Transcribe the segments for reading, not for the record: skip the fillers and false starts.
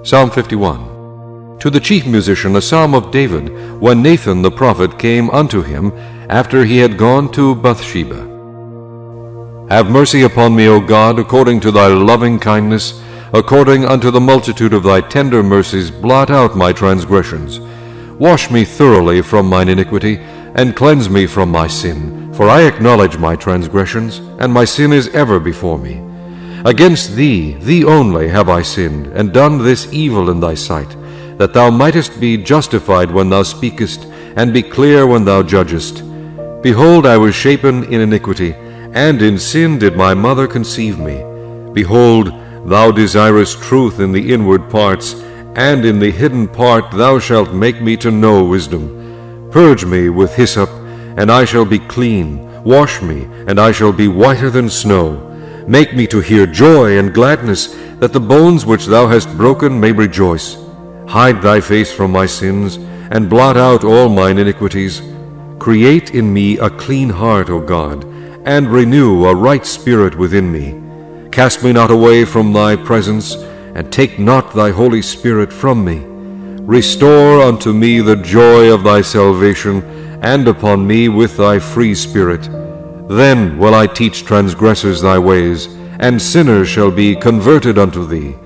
Psalm 51. To the chief musician, a psalm of David, when Nathan the prophet came unto him, after he had gone to Bathsheba. Have mercy upon me, O God, according to thy loving kindness, according unto the multitude of thy tender mercies, blot out my transgressions. Wash me thoroughly from mine iniquity, and cleanse me from my sin. For I acknowledge my transgressions, and my sin is ever before me. Against thee, thee only, have I sinned, and done this evil in thy sight, that thou mightest be justified when thou speakest, and be clear when thou judgest. Behold, I was shapen in iniquity, and in sin did my mother conceive me. Behold, thou desirest truth in the inward parts, and in the hidden part thou shalt make me to know wisdom. Purge me with hyssop, and I shall be clean. Wash me, and I shall be whiter than snow. Make me to hear joy and gladness, that the bones which thou hast broken may rejoice. Hide thy face from my sins, and blot out all mine iniquities. Create in me a clean heart, O God, and renew a right spirit within me. Cast me not away from thy presence, and take not thy Holy Spirit from me. Restore unto me the joy of thy salvation, and upon me with thy free spirit. Then will I teach transgressors thy ways, and sinners shall be converted unto thee.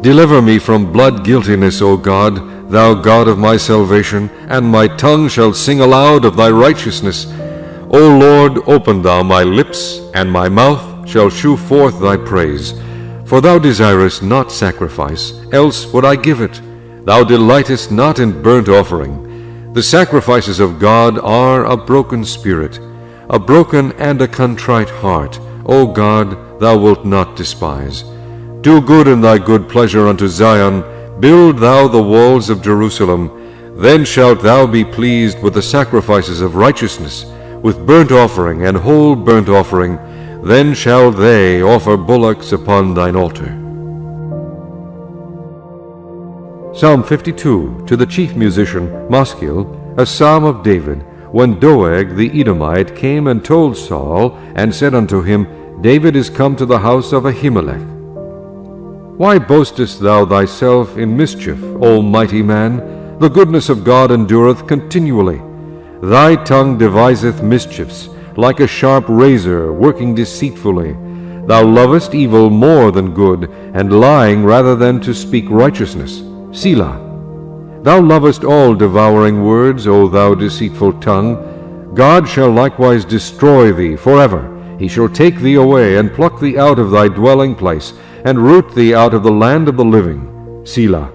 Deliver me from blood guiltiness, O God, thou God of my salvation, and my tongue shall sing aloud of thy righteousness. O Lord, open thou my lips, and my mouth shall shew forth thy praise. For thou desirest not sacrifice, else would I give it. Thou delightest not in burnt offering. The sacrifices of God are a broken spirit, a broken and a contrite heart, O God, thou wilt not despise. Do good in thy good pleasure unto Zion, build thou the walls of Jerusalem. Then shalt thou be pleased with the sacrifices of righteousness, with burnt offering and whole burnt offering. Then shall they offer bullocks upon thine altar. Psalm 52. To the chief musician, Maschil, a psalm of David, when Doeg the Edomite came and told Saul, and said unto him, David is come to the house of Ahimelech. Why boastest thou thyself in mischief, O mighty man? The goodness of God endureth continually. Thy tongue deviseth mischiefs, like a sharp razor working deceitfully. Thou lovest evil more than good, and lying rather than to speak righteousness. Selah. Thou lovest all devouring words, O thou deceitful tongue. God shall likewise destroy thee forever. He shall take thee away, and pluck thee out of thy dwelling place, and root thee out of the land of the living. Selah.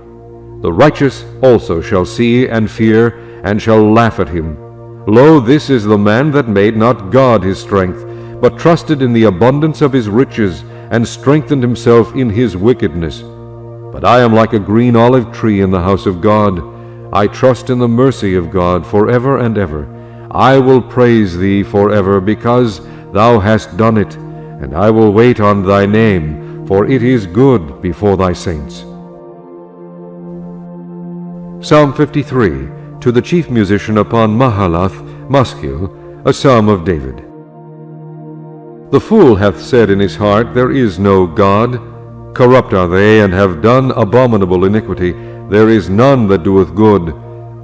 The righteous also shall see and fear, and shall laugh at him. Lo, this is the man that made not God his strength, but trusted in the abundance of his riches, and strengthened himself in his wickedness. But I am like a green olive tree in the house of God. I trust in the mercy of God forever and ever. I will praise thee forever, because thou hast done it, and I will wait on thy name, for it is good before thy saints. Psalm 53. To the chief musician upon Mahalath, Maschil, a psalm of David. The fool hath said in his heart, There is no God. Corrupt are they, and have done abominable iniquity. There is none that doeth good.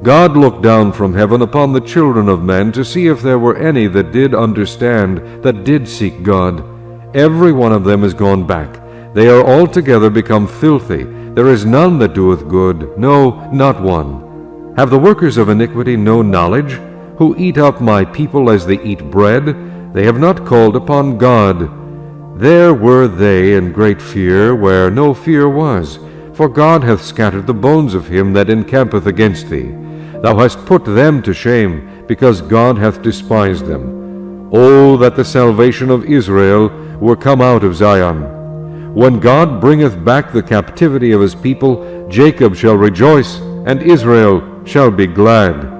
God looked down from heaven upon the children of men, to see if there were any that did understand, that did seek God. Every one of them is gone back. They are altogether become filthy. There is none that doeth good, no, not one. Have the workers of iniquity no knowledge, who eat up my people as they eat bread? They have not called upon God. There were they in great fear, where no fear was. For God hath scattered the bones of him that encampeth against thee. Thou hast put them to shame, because God hath despised them. O that the salvation of Israel were come out of Zion! When God bringeth back the captivity of his people, Jacob shall rejoice, and Israel shall be glad.